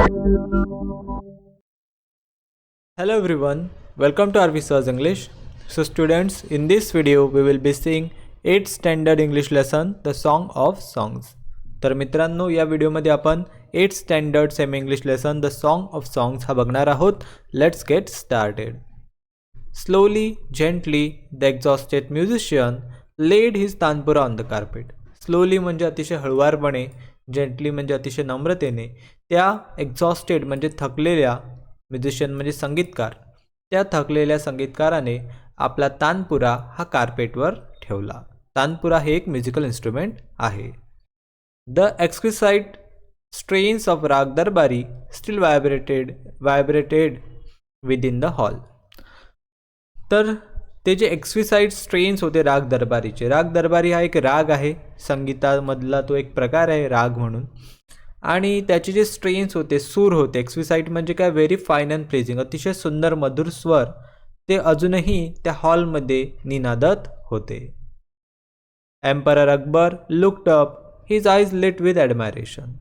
Hello everyone, welcome to RV English. So students, in this video we will be seeing 8th standard English lesson, The Song of Songs. तर मित्रांनो, या व्हिडिओमध्ये आपण 8th standard semi English lesson the song of songs हा बघणार आहोत. Let's get started. Slowly, gently, the exhausted musician laid his tanpura on the carpet. Slowly म्हणजे अतिशय हळुवारपणे, जेंटली म्हणजे अतिशय नम्रतेने, त्या एक्झॉस्टेड म्हणजे थकलेल्या, म्युझिशियन म्हणजे संगीतकार, त्या थकलेल्या संगीतकाराने आपला तानपुरा हा कार्पेटवर ठेवला. तानपुरा हे एक म्युझिकल इन्स्ट्रुमेंट आहे. द एक्सक्विसाइट स्ट्रेन्स ऑफ राग दरबारी स्टील व्हायब्रेटेड विदिन द हॉल. तर ते जे एक्सक्विसाइट स्ट्रेन्स होते राग दरबारीचे, राग दरबारी हा एक राग आहे, संगीतामधला तो एक प्रकार आहे राग म्हणून, आणि त्याचे जे स्ट्रेन्स होते, सूर होते, एक्सक्विसाइट म्हणजे काय, व्हेरी फाईन अँड प्लेझिंग, अतिशय सुंदर मधुर स्वर, ते अजूनही त्या हॉलमध्ये निनादत होते. Emperor Akbar looked up, his eyes lit with admiration.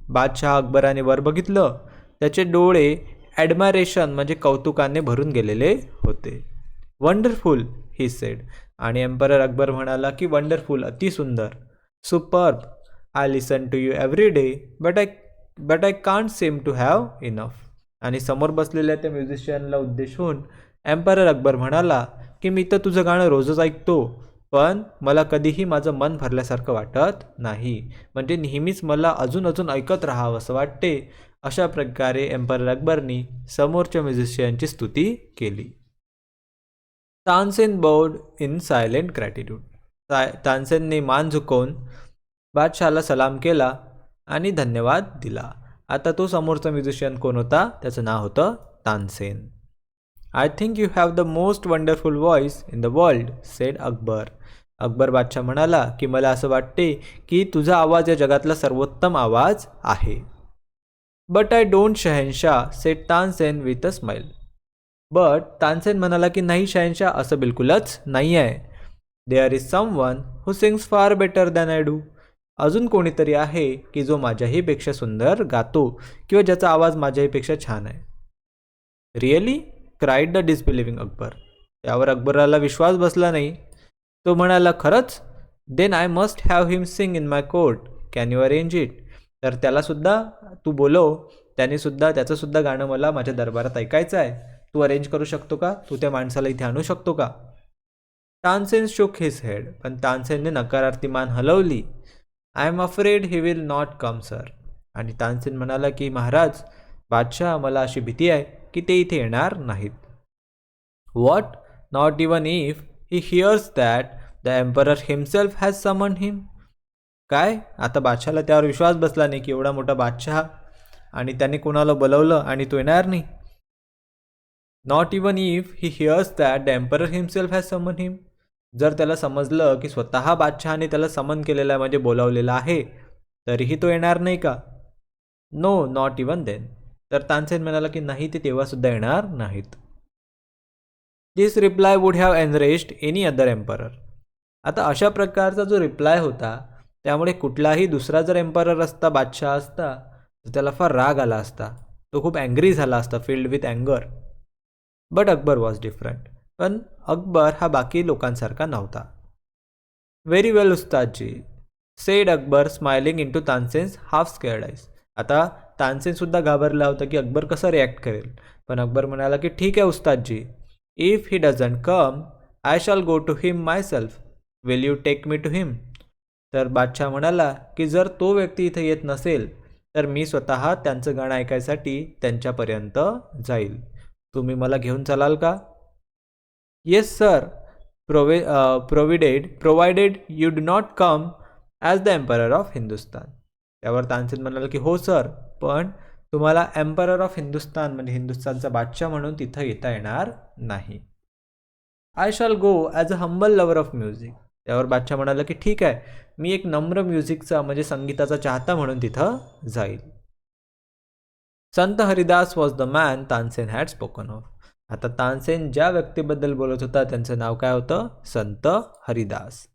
बादशाह अकबराने वर बघितलं, त्याचे डोळे ॲडमायरेशन म्हणजे कौतुकाने भरून गेलेले होते. वंडरफुल ही सेड, आणि एम्परर अकबर म्हणाला की वंडरफुल, अतिसुंदर. Superb, I listen to you every day but I can't seem to have enough. आणि समोर बसलेल्या त्या म्युझिशियनला उद्देशून एम्परर अकबर म्हणाला की मी तर तुझं गाणं रोजच ऐकतो, पण मला कधीही माझं मन भरल्यासारखं वाटत नाही, म्हणजे नेहमीच मला अजून अजून ऐकत राहावं असं वाटते. अशा प्रकारे एम्परर अकबरनी समोरच्या म्युझिशियनची स्तुती केली. Tansen bowed in silent gratitude. तानसेनने मान झुकवून बादशाहला सलाम केला आणि धन्यवाद दिला. आता तो समोरचा म्युझिशियन कोण होता, त्याचं नाव होतं Tansen. I think you have the most wonderful voice in the world, sed Akbar. Akbar बादशाह म्हणाला की मला असं वाटते की तुझा आवाज या जगातला सर्वोत्तम आवाज आहे. But I don't shahenshah, said Tansen with a smile. But Tansen म्हणाला की नाही शहनशाह, असं बिलकुलच नाही आहे. There is someone who sings far better than I do. अजून कोणीतरी आहे की जो माझ्याहीपेक्षा सुंदर गातो किंवा ज्याचा आवाज माझ्याहीपेक्षा छान आहे. Really, cried the disbelieving Akbar. त्यावर अकबराला विश्वास बसला नाही. तो म्हणाला खरंच. Then I must have him sing in my court, can you arrange it. तर त्यालासुद्धा तू बोलव, त्याचंसुद्धा गाणं मला माझ्या दरबारात ऐकायचं आहे. तू अरेंज करू शकतो का, तू त्या माणसाला इथे आणू शकतो का. तानसेन शुक हिज हेड, पण तानसेनने नकारार्थी मान हलवली. I am afraid he will not come sir. आणि तानसेन म्हणाला की महाराज, बादशाह, मला अशी भीती आहे की ते इथे येणार नाहीत. What, not even if he hears that the emperor himself has summoned him. काय, आता बादशाहला त्यावर विश्वास बसला नाही की एवढा मोठा बादशाह आणि त्याने कोणाला बोलवलं आणि तो येणार नाही. Not even if he hears that the emperor himself has समन हिम. जर त्याला समजलं की स्वतः बादशहाने त्याला समन केलेलं आहे, म्हणजे बोलावलेलं आहे, तरीही तो येणार नाही का. No, not even then. तर तानसेन म्हणाला की नाही, ते तेव्हासुद्धा येणार नाहीत. This reply would have enraged any other emperor. आता अशा प्रकारचा जो रिप्लाय होता, त्यामुळे कुठलाही दुसरा जर एम्परर असता, बादशाह असता, तर त्याला फार राग आला असता, तो खूप अँग्री झाला असता, फिल्ड विथ अँगर. But Akbar was different. पण अकबर हा बाकी लोकांसारखा नव्हता. व्हेरी वेल उस्तादजी, said Akbar smiling in to Tansen's half scared eyes. आता तानसेनसुद्धा घाबरला होता की अकबर कसं रिॲक्ट करेल, पण अकबर म्हणाला की ठीक आहे उस्तादजी, if he doesn't come I shall go to him myself, will you take me to him. तर बादशाह म्हणाला की जर तो व्यक्ती इथे येत नसेल तर मी स्वतः त्यांचं गाणं ऐकायसाठी त्यांच्यापर्यंत जाईल. तुम्ही मला घेऊन चालाल का. Yes sir, provided you do not come as the emperor of Hindustan. त्यावर तानसेन म्हणाला की हो सर, पण तुम्हाला एम्परर ऑफ हिंदुस्तान म्हणजे हिंदुस्तानचा बादशाह म्हणून तिथं येता येणार नाही. I shall go as a humble lover of music. त्यावर बादशाह म्हणाला की ठीक आहे, मी एक नम्र म्युझिकचा म्हणजे संगीताचा चाहता म्हणून तिथं जाईल. संत Haridas was the man Tansen had spoken of. आता तानसेन ज्या व्यक्तीबद्दल बोलत होता त्यांचं नाव काय होतं, Sant Haridas.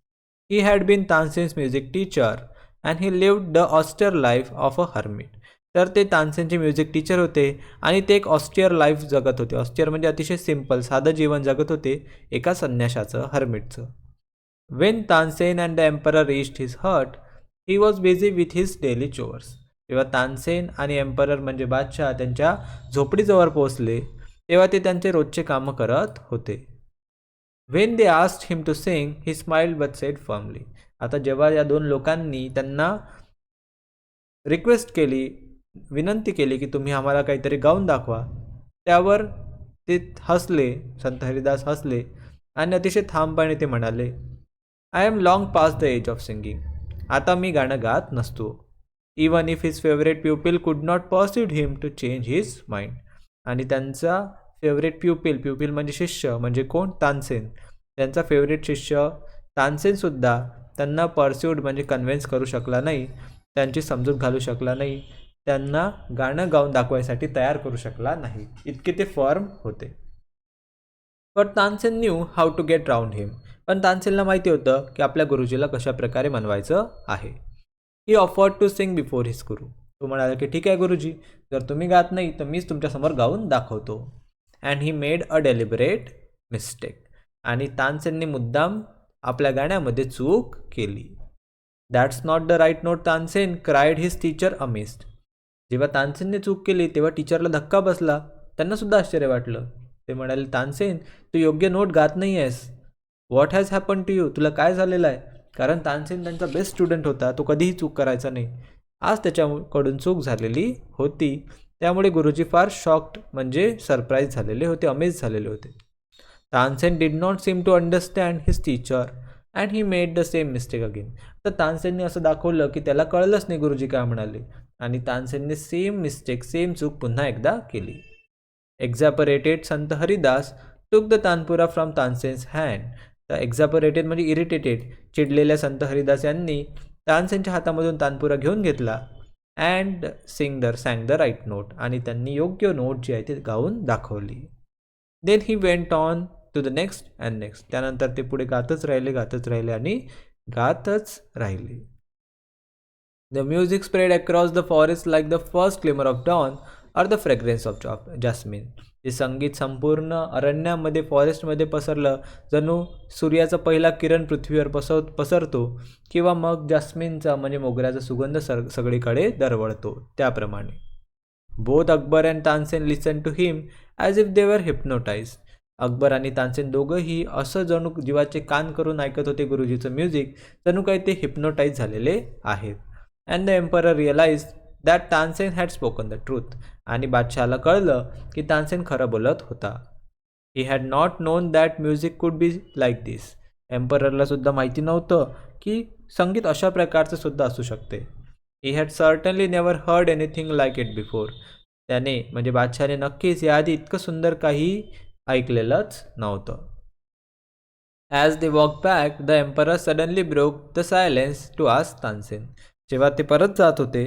He had been Tansen's music teacher and he lived the austere life of a hermit. तर ते तानसेनचे म्युझिक टीचर होते आणि ते एक ऑस्टियर लाईफ जगत होते. ऑस्टियर म्हणजे अतिशय सिम्पल साधं जीवन जगत होते एका संन्याशाचं, हर्मिटचं. When Tansen and the emperor reached his hut, he was busy with his daily chores. जेव्हा तानसेन आणि एम्परर म्हणजे बादशाह त्यांच्या झोपडीजवळ पोहोचले तेव्हा ते त्यांचे रोजचे कामं करत होते. When they asked him to sing, he smiled but said firmly. आता जेव्हा या दोन लोकांनी त्यांना रिक्वेस्ट केली, विनंती केली की तुम्ही आम्हाला काहीतरी गाऊन दाखवा, त्यावर ते हसले, संत हरिदास हसले आणि अतिशय ठामपणे ते म्हणाले, I am long past the age of singing. आता मी गाणं गात नसतो. Even if his favourite pupil could not persuade him to change his mind. आणि त्यांचा फेवरेट प्युपिल म्हणजे शिष्य म्हणजे कोण? तानसेन. त्यांचा फेवरेट शिष्य तानसेनसुद्धा त्यांना पर्स्यूड म्हणजे कन्व्हिन्स करू शकला नाही, त्यांची समजूत घालू शकला नाही, त्यांना गाणं गाऊन दाखवायसाठी तयार करू शकला नाही, इतके ते फर्म होते. But Tansen knew how to get round him. पण तानसेनला माहिती होतं की आपल्या गुरुजीला कशा प्रकारे मनवायचं आहे. He offered to sing before his guru. तो म्हणाला की ठीक आहे गुरुजी, जर तुम्ही गात नाही तर मीच तुमच्यासमोर गाऊन दाखवतो. And he made a deliberate mistake. आणि तानसेनने मुद्दाम आपल्या गाण्यामध्ये चूक केली. That's not the right note Tansen, cried his teacher amazed. जेव्हा तानसेनने चूक केली तेव्हा टीचरला धक्का बसला. त्यांनासुद्धा आश्चर्य वाटलं. ते म्हणाले, तानसेन तू योग्य नोट गात नाही आहेस. What has happen to you. तुला काय झालेलं आहे? कारण तानसेन त्यांचा बेस्ट स्टुडंट होता, तो कधीही चूक करायचा नाही. आज त्याच्याकडून चूक झालेली होती. त्यामुळे गुरुजी फार शॉक्ड म्हणजे सरप्राईज झालेले होते, अमेज झालेले होते. Tansen did not seem to understand his teacher and he made the same mistake again. तर तानसेनने असं दाखवलं की त्याला कळलंच नाही गुरुजी काय म्हणाले आणि तानसेनने सेम चूक पुन्हा एकदा केली. एक्झॅपरेटेड संत Haridas took the tanpura from Tansen's hand. तर एक्झॅपरेटेड म्हणजे इरिटेटेड, चिडलेल्या संत हरिदास यांनी तानसेनच्या हातामधून तानपुरा घेऊन घेतला अँड सँग द राईट नोट. आणि त्यांनी योग्य नोट जी आहे ती गाऊन दाखवली. Then he went on to the next and next. त्यानंतर ते पुढे गातच राहिले आणि गातच राहिले. The music spread across the forest like the first glimmer of dawn or the fragrance of jasmine. ते संगीत संपूर्ण अरण्यामध्ये, फॉरेस्टमध्ये पसरलं जणू सूर्याचा पहिला किरण पृथ्वीवर पसरतो किंवा मग जास्मिनचा म्हणजे मोगऱ्याचा सुगंध सगळीकडे दरवळतो, त्याप्रमाणे. Both Akbar and Tansen listen to him as if they were hypnotize. Akbar आणि तानसेन दोघंही असं जणू जीवाचे कान करून ऐकत होते गुरुजीचं म्युझिक, जणू काही ते हिप्नोटाईज झालेले आहेत. And the emperor realize that Tansen had spoken the truth. आणि बादशहाला कळलं की तानसेन खरं बोलत होता. He had not known that music could be like दिस. एम्पररला सुद्धा माहिती नव्हतं की संगीत अशा प्रकारचं सुद्धा असू शकते. He had certainly never heard anything like it before. त्याने म्हणजे बादशाने नक्कीच याआधी इतकं सुंदर काही ऐकलेलंच नव्हतं. As they walk back the emperor suddenly broke the silence to ask Tansen. जेव्हा ते परत जात होते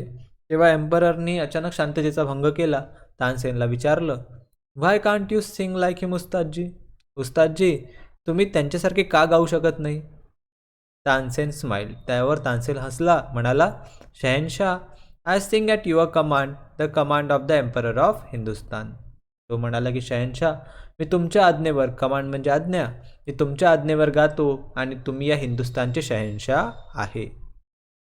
तेव्हा एम्पररनी अचानक शांततेचा भंग केला. तानसेनला विचारलं, why can't you sing like him ustadji. उस्तादजी तुम्ही त्यांच्यासारखे का गाऊ शकत नाही? तानसेन स्माईल. त्यावर तानसेन हसला, म्हणाला, shahenshah, I sing at your command, the command of the emperor of Hindustan. तो म्हणाला की शहनशाह, मी तुमच्या आज्ञेवर, कमांड म्हणजे आज्ञा, मी तुमच्या आज्ञेवर गातो आणि तुम्ही या हिंदुस्तानचे शहनशाह आहे.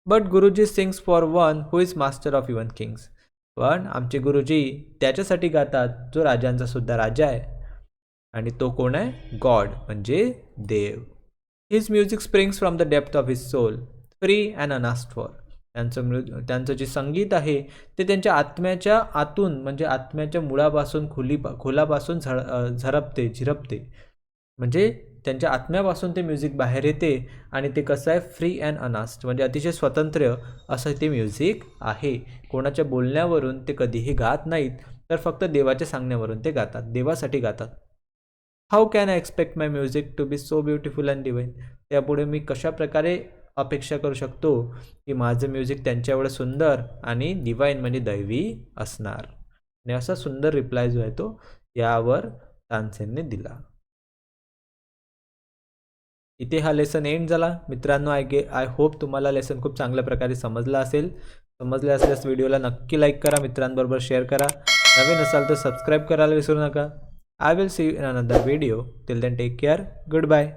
बट गुरुजी sings for one who is master of even Kings. पण आमचे गुरुजी त्याच्यासाठी गातात जो राजांचा सुद्धा राजा आहे. आणि तो कोण आहे? गॉड म्हणजे देव. His music springs from the depth of his soul, free and unasked for. त्यांचं जे संगीत आहे ते त्यांच्या आत्म्याच्या आतून म्हणजे आत्म्याच्या मुळापासून खोलापासून झिरपते. म्हणजे त्यांच्या आत्म्यापासून ते म्युझिक बाहेर येते आणि ते कसं आहे? फ्री अँड अनास्क्ड म्हणजे अतिशय स्वतंत्र असं ते म्युझिक आहे. कोणाच्या बोलण्यावरून ते कधीही गात नाहीत, तर फक्त देवाच्या सांगण्यावरून ते गातात, देवासाठी गातात. How can I expect my music to be so beautiful and divine. त्यापुढे मी कशा प्रकारे अपेक्षा करू शकतो की माझं म्युझिक त्यांच्या एवढं सुंदर आणि डिवाइन म्हणजे दैवी असणार. आणि असा सुंदर रिप्लाय जो आहे तो यावर तानसेनने दिला. इथे हा लेसन एंड झाला. मित्रांनो, आय होप तुम्हाला लेसन खूप चांगल्या प्रकारे समजला असेल. समजले असल्यास व्हिडिओला नक्की लाईक करा, मित्रांबरोबर शेअर करा. नवीन असाल तर सबस्क्राईब करायला विसरू नका. I will see you in another video. Till then take care. Good bye.